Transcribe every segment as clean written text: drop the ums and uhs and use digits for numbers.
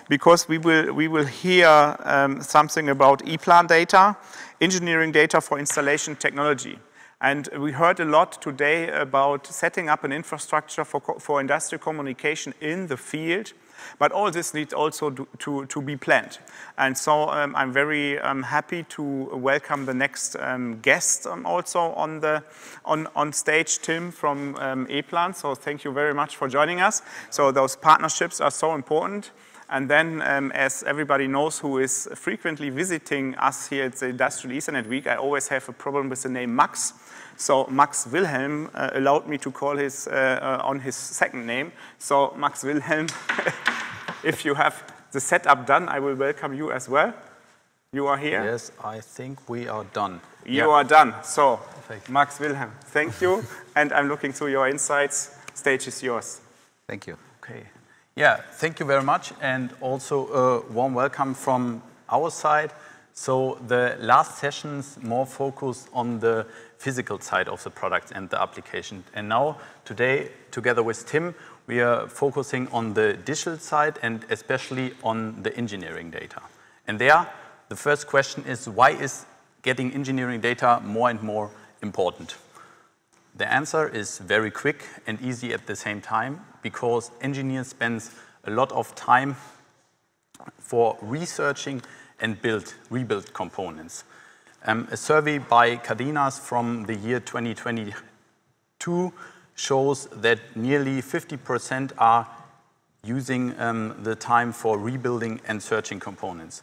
because we will hear something about EPLAN data, engineering data for installation technology. And we heard a lot today about setting up an infrastructure for industrial communication in the field, but all this needs also to be planned. And so I'm very happy to welcome the next guest also on stage, Timm from EPLAN. So thank you very much for joining us. So those partnerships are so important. And then, as everybody knows who is frequently visiting us here at the Industrial Ethernet Week, I always have a problem with the name Max. So Max-Wilhelm allowed me to call his on his second name. So Max-Wilhelm, if you have the setup done, I will welcome you as well. You are here? Yes, I think we are done. You are done. So Max-Wilhelm, thank you. And I'm looking through your insights. Stage is yours. Thank you. Okay. Yeah, thank you very much, and also a warm welcome from our side. So the last sessions more focused on the physical side of the product and the application. And now, today, together with Timm, we are focusing on the digital side and especially on the engineering data. And there, the first question is, why is getting engineering data more and more important? The answer is very quick and easy at the same time, because engineers spend a lot of time for researching and rebuild components. A survey by Cardenas from the year 2022 shows that nearly 50% are using the time for rebuilding and searching components.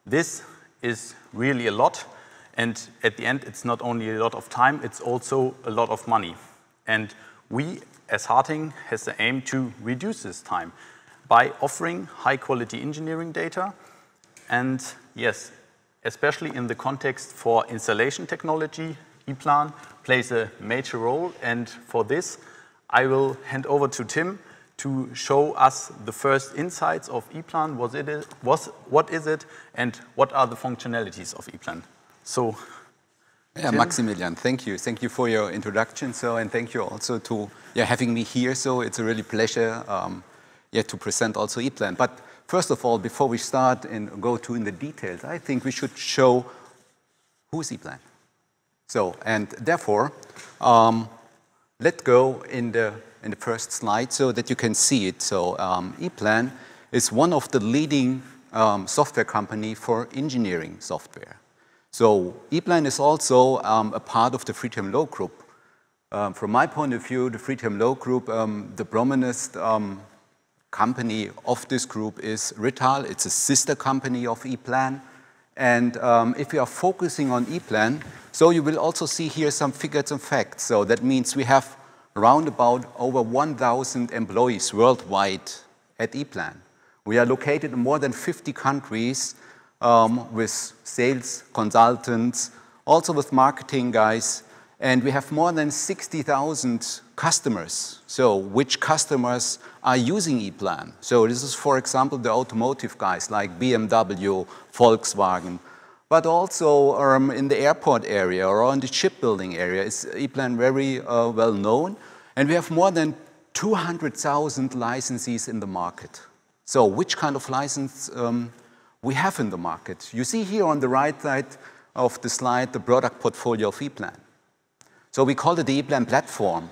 This is really a lot. And at the end, it's not only a lot of time, it's also a lot of money. And we, as HARTING, has the aim to reduce this time by offering high-quality engineering data. And yes, especially in the context for installation technology, EPLAN plays a major role. And for this, I will hand over to Timm to show us the first insights of EPLAN. What is it, and what are the functionalities of EPLAN? So, yeah, Maximilian, thank you. Thank you for your introduction. And thank you also to having me here. So it's a really pleasure to present also EPLAN. But first of all, before we start and go in the details, I think we should show who's EPLAN. So, and therefore, let's go in the first slide so that you can see it. So EPLAN is one of the leading software company for engineering software. So EPLAN is also a part of the Friedhelm Loh Group. From my point of view, the Friedhelm Loh Group, the prominent company of this group is Rittal. It's a sister company of EPLAN. And if we are focusing on EPLAN, so you will also see here some figures and facts. So that means we have around about over 1,000 employees worldwide at EPLAN. We are located in more than 50 countries, with sales consultants, also with marketing guys, and we have more than 60,000 customers. So which customers are using EPLAN? So this is, for example, the automotive guys like BMW, Volkswagen, but also in the airport area or in the shipbuilding area is EPLAN very well known. And we have more than 200,000 licensees in the market. So which kind of license we have in the market? You see here on the right side of the slide the product portfolio of EPLAN. So we call it the EPLAN Platform.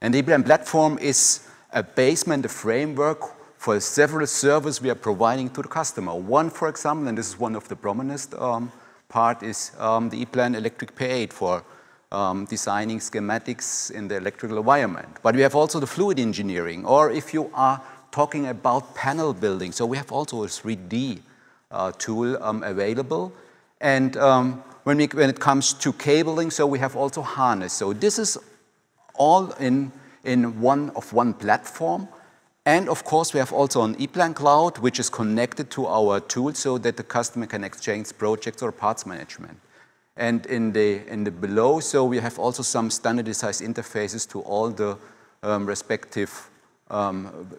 And the EPLAN Platform is a basement, a framework for several services we are providing to the customer. One, for example, and this is one of the prominent part, is the EPLAN Electric P8 for designing schematics in the electrical environment. But we have also the fluid engineering, or if you are talking about panel building, so we have also a 3D tool available. And when it comes to cabling, so we have also harness. So this is all in one platform. And of course, we have also an EPLAN Cloud, which is connected to our tool so that the customer can exchange projects or parts management. And in the below, so we have also some standardized interfaces to all the respective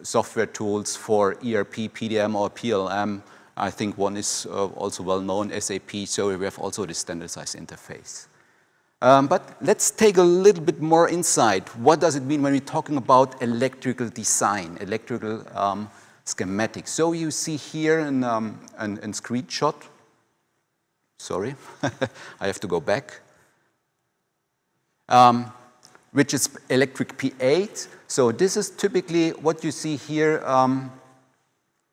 software tools for ERP, PDM, or PLM. I think one is also well known, SAP, so we have also this standardized interface. But let's take a little bit more insight. What does it mean when we're talking about electrical design, electrical schematic. So you see here in screenshot, sorry, I have to go back, which is electric P8. So this is typically what you see here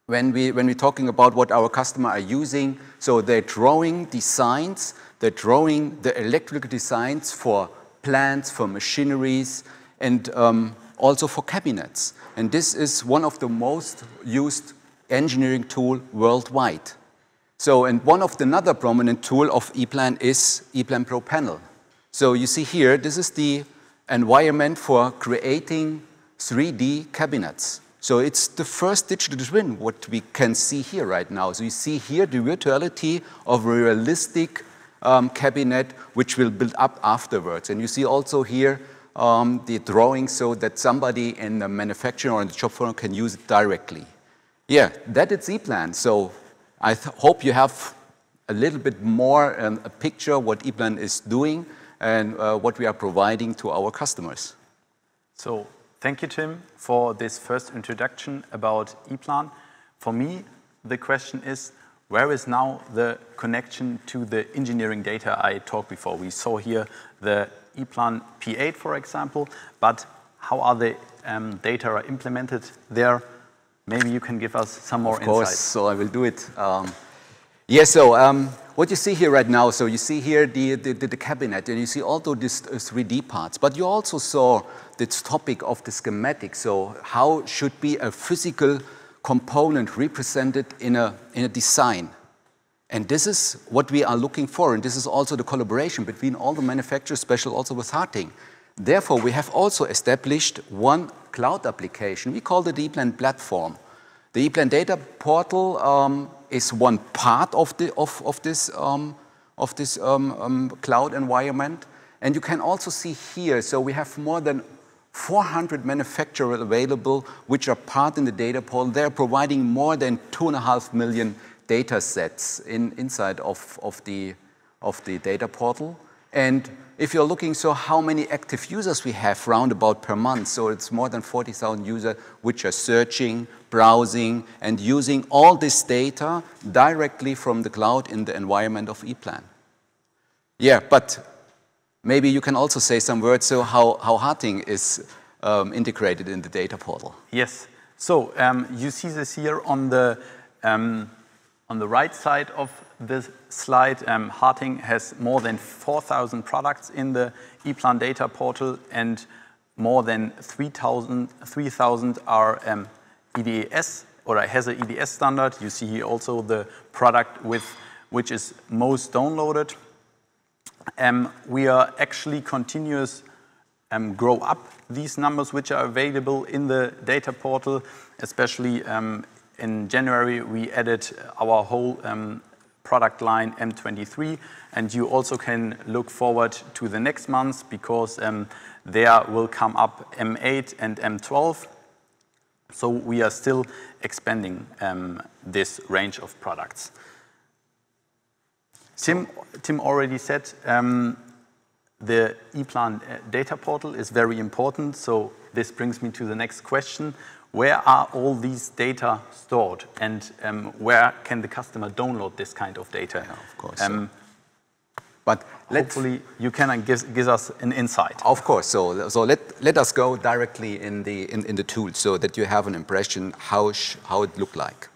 when we're talking about what our customer are using. So they're drawing designs, they're drawing the electrical designs for plants, for machineries, and also for cabinets. And this is one of the most used engineering tool worldwide. So, and one of the another prominent tool of EPLAN is EPLAN Pro Panel. So you see here, this is the environment for creating 3D cabinets. So it's the first digital twin, what we can see here right now. So you see here the virtuality of a realistic cabinet, which will build up afterwards. And you see also here the drawing so that somebody in the manufacturing or in the shop floor can use it directly. Yeah, that is EPLAN. So I hope you have a little bit more a picture what EPLAN is doing and what we are providing to our customers. So thank you, Tim, for this first introduction about EPLAN. For me, the question is, where is now the connection to the engineering data I talked before? We saw here the EPLAN P8, for example, but how are the data implemented there? Maybe you can give us some more insight. Of course, so I will do it. Yeah, so what you see here right now, so you see here the cabinet, and you see also these 3D parts, but you also saw this topic of the schematic. So how should be a physical component represented in a design? And this is what we are looking for, and this is also the collaboration between all the manufacturers, especially also with HARTING. Therefore, we have also established one cloud application. We call it the EPLAN Platform. The EPLAN Data Portal is one part of this cloud environment. And you can also see here, so we have more than 400 manufacturers available, which are part in the data portal. They're providing more than 2.5 million data sets inside of the data portal. And if you're looking, so how many active users we have round about per month, so it's more than 40,000 users which are searching, browsing, and using all this data directly from the cloud in the environment of EPLAN. Yeah, but maybe you can also say some words, so how HARTING is integrated in the data portal. Yes, so you see this here on the right side of this slide. HARTING has more than 4,000 products in the EPLAN data portal, and more than 3,000 are EDS, or has an EDS standard. You see here also the product which is most downloaded. We are actually continuous grow up these numbers which are available in the data portal, especially in January we added our whole product line M23, and you also can look forward to the next months because there will come up M8 and M12. So we are still expanding this range of products. Tim already said the EPLAN data portal is very important, so this brings me to the next question. Where are all these data stored, and where can the customer download this kind of data? Yeah, of course. But hopefully you can give us an insight. Of course. So let us go directly in the tool so that you have an impression how it look like.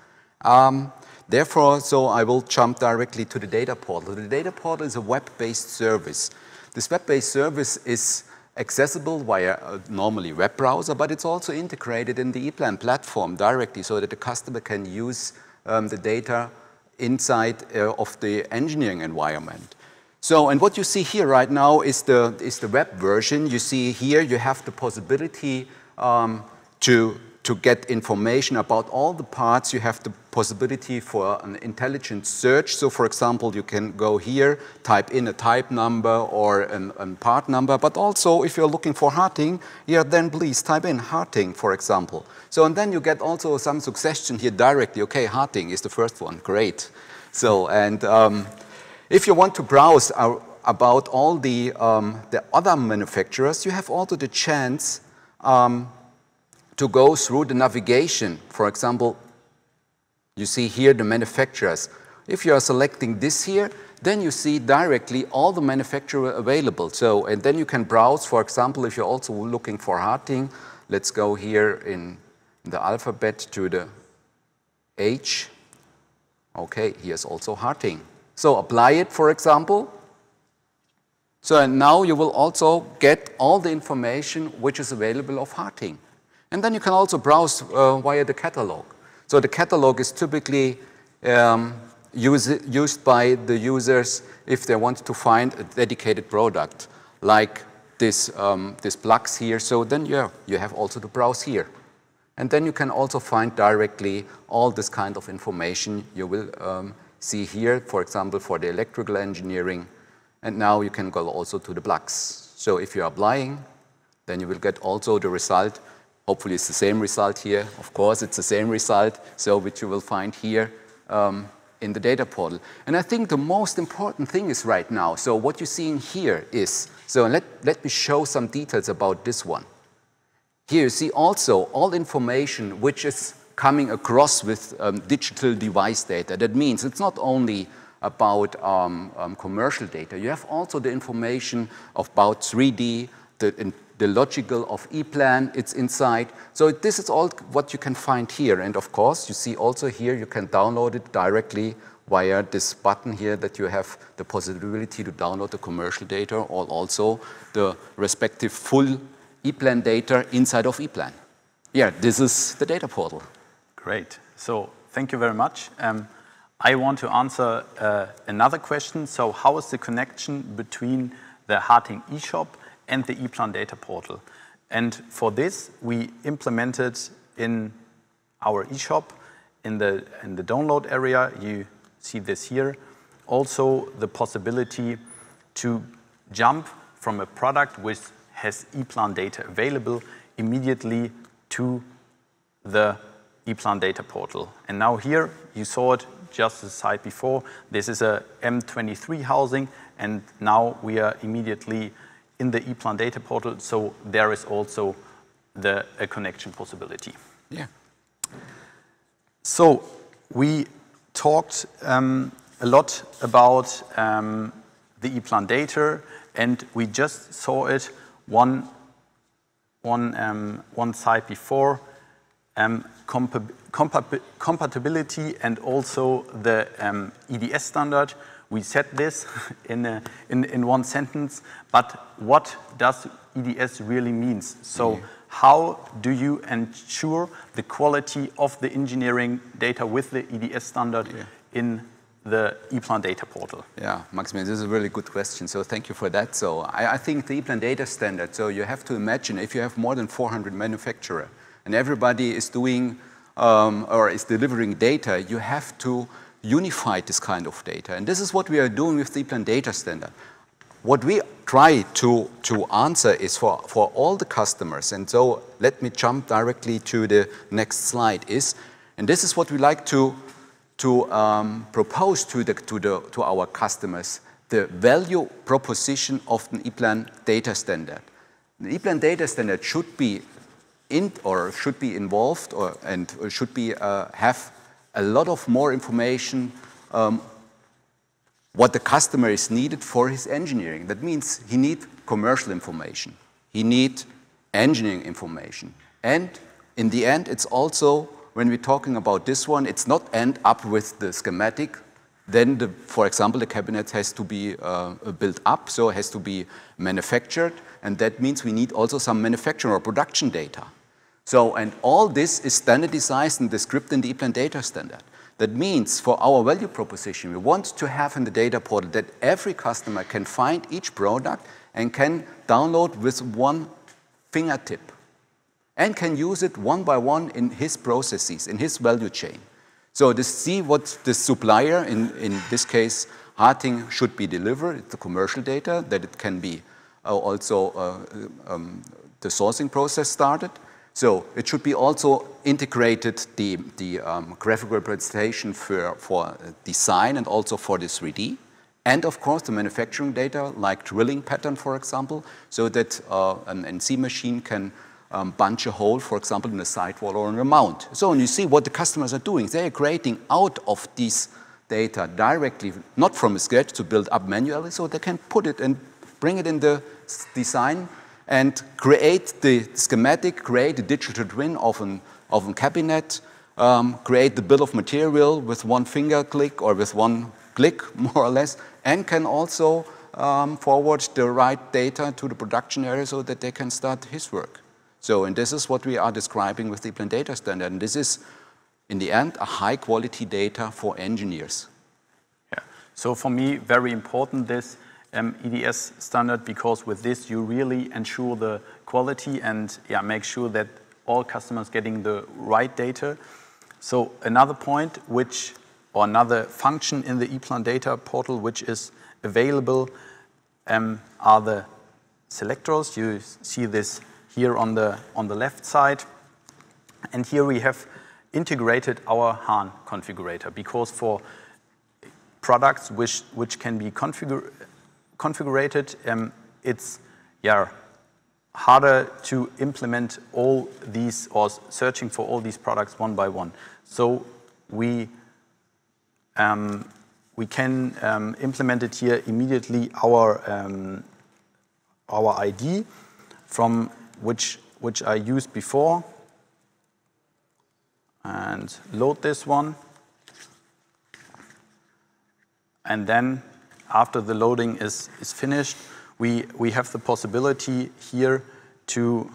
Therefore, so I will jump directly to the data portal. The data portal is a web-based service. This web-based service is accessible via normally web browser, but it's also integrated in the EPLAN platform directly so that the customer can use the data inside of the engineering environment. So, and what you see here right now is the web version. You see here you have the possibility to get information about all the parts. You have the possibility for an intelligent search. So, for example, you can go here, type in a type number or a part number, but also if you're looking for HARTING, yeah, then please type in HARTING, for example. So, and then you get also some suggestion here directly. Okay, HARTING is the first one, great. So, and if you want to browse about all the other manufacturers, you have also the chance to go through the navigation. For example, You see here the manufacturers. If you are selecting this here, then you see directly all the manufacturer available. So, and then you can browse, for example, if you're also looking for HARTING, let's go here in the alphabet to the H. Okay, here's also HARTING. So apply it, for example. So and now you will also get all the information which is available of HARTING. And then you can also browse via the catalog. So the catalog is typically used by the users if they want to find a dedicated product, like this plugs here. So then you have also to browse here. And then you can also find directly all this kind of information you will see here, for example, for the electrical engineering. And now you can go also to the plugs. So if you're applying, then you will get also the result. Hopefully it's the same result here. Of course, it's the same result, so which you will find here in the data portal. And I think the most important thing is right now, so what you're seeing here is, so let me show some details about this one. Here you see also all information which is coming across with digital device data. That means it's not only about commercial data. You have also the information about 3D, the logical of EPLAN, it's inside. So this is all what you can find here. And of course, you see also here you can download it directly via this button here that you have the possibility to download the commercial data or also the respective full EPLAN data inside of EPLAN. Yeah, this is the data portal. Great. So thank you very much. I want to answer another question. So how is the connection between the HARTING eShop and the EPLAN data portal? And for this, we implemented in our eShop, in the download area, you see this here, also the possibility to jump from a product which has EPLAN data available immediately to the EPLAN data portal. And now here, you saw it just the slide before, this is a M23 housing, and now we are immediately in the EPLAN data portal, so there is also a connection possibility. Yeah. So we talked a lot about the EPLAN data, and we just saw it one slide before, compatibility and also the EDS standard. We said this in one sentence, but what does EDS really mean? So how do you ensure the quality of the engineering data with the EDS standard in the EPLAN data portal? Yeah, Maximilian, this is a really good question. So thank you for that. So I think the EPLAN data standard, so you have to imagine if you have more than 400 manufacturers and everybody is doing or is delivering data, you have to unify this kind of data. And this is what we are doing with the EPLAN data standard. What we try to answer is for all the customers, and so let me jump directly to the next slide is, and this is what we like to propose to our customers, the value proposition of an EPLAN data standard. The EPLAN data standard should be involved and should be have a lot of more information what the customer is needed for his engineering. That means he needs commercial information. He needs engineering information. And in the end, it's also, when we're talking about this one, it's not end up with the schematic. Then, for example, the cabinet has to be built up, so it has to be manufactured. And that means we need also some manufacturing or production data. So, and all this is standardized and described in the EPLAN data standard. That means for our value proposition, we want to have in the data portal that every customer can find each product and can download with one fingertip and can use it one by one in his processes, in his value chain. So to see what the supplier, in this case, HARTING, should be delivered, it's the commercial data, that it can be also the sourcing process started. So it should be also integrated the graphical representation for design and also for the 3D. And of course the manufacturing data like drilling pattern, for example, so that an NC machine can punch a hole, for example, in a sidewall or in a mount. So, and you see what the customers are doing. They are creating out of these data directly, not from scratch to build up manually, so they can put it and bring it in the design and create the schematic, create a digital twin of a cabinet, create the bill of material with one finger click or with one click, more or less, and can also forward the right data to the production area so that they can start his work. So, and this is what we are describing with the EPLAN data standard. And this is, in the end, a high-quality data for engineers. Yeah. So for me, very important, this EDS standard, because with this you really ensure the quality and make sure that all customers getting the right data. So another point or another function in the EPLAN data portal which is available are the selectors. You see this here on the left side. And here we have integrated our HAN configurator, because for products which can be configured, it's harder to implement all these or searching for all these products one by one. So we can implement it here immediately our ID from which I used before, and load this one. And then after the loading is finished, we have the possibility here to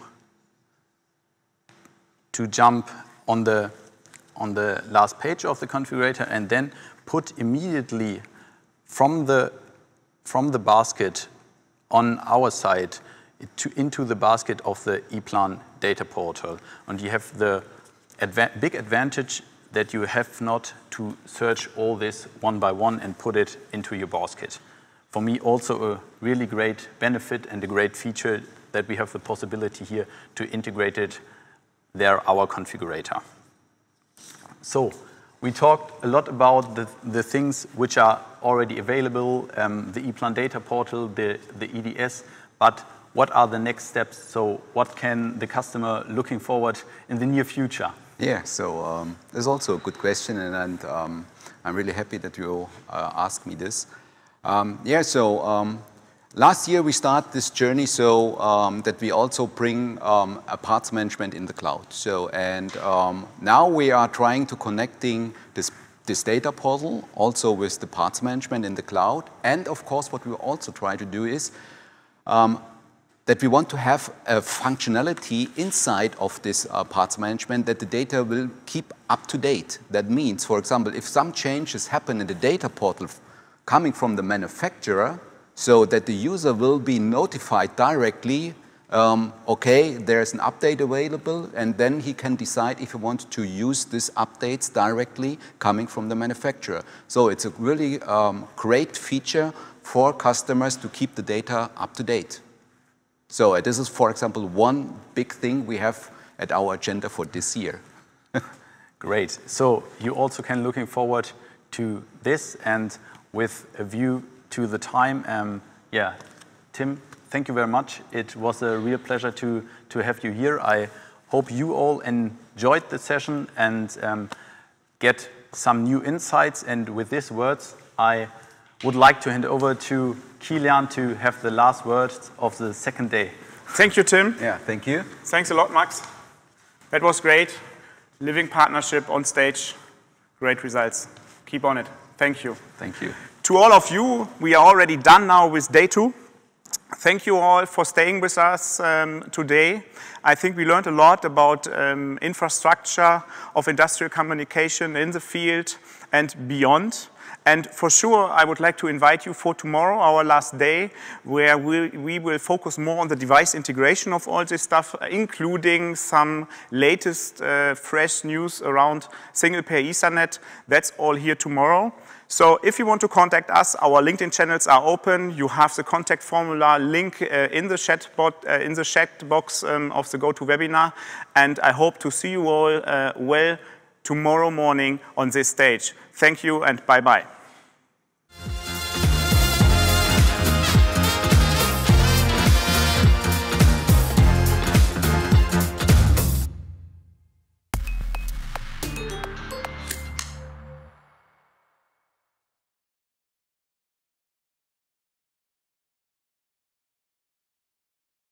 jump on the last page of the configurator and then put immediately from the basket on our side into the basket of the EPLAN data portal. And you have the big advantage that you have not to search all this one by one and put it into your basket. For me, also a really great benefit and a great feature that we have the possibility here to integrate it there, our configurator. So we talked a lot about the things which are already available, the EPLAN data portal, the EDS, but what are the next steps? So what can the customer looking forward in the near future? Yeah, so there's also a good question, and I'm really happy that you asked me this. Last year we started this journey so that we also bring a parts management in the cloud. So, and now we are trying to connecting this data portal also with the parts management in the cloud. And of course, what we also try to do is that we want to have a functionality inside of this parts management that the data will keep up to date. That means, for example, if some changes happen in the data portal coming from the manufacturer, so that the user will be notified directly, okay, there's an update available, and then he can decide if he wants to use these updates directly coming from the manufacturer. So it's a really great feature for customers to keep the data up to date. So this is, for example, one big thing we have at our agenda for this year. Great. So you also can looking forward to this, and with a view to the time, Tim, thank you very much. It was a real pleasure to have you here. I hope you all enjoyed the session and get some new insights. And with these words, I would like to hand over to Kilian to have the last words of the second day. Thank you, Tim. Yeah, thank you. Thanks a lot, Max. That was great. Living partnership on stage. Great results. Keep on it. Thank you. Thank you. To all of you, we are already done now with day 2. Thank you all for staying with us today. I think we learned a lot about infrastructure of industrial communication in the field and beyond. And for sure, I would like to invite you for tomorrow, our last day, where we will focus more on the device integration of all this stuff, including some latest fresh news around single-pair Ethernet. That's all here tomorrow. So if you want to contact us, our LinkedIn channels are open. You have the contact formula link in the chat box of the GoToWebinar. And I hope to see you all well tomorrow morning on this stage. Thank you and bye-bye.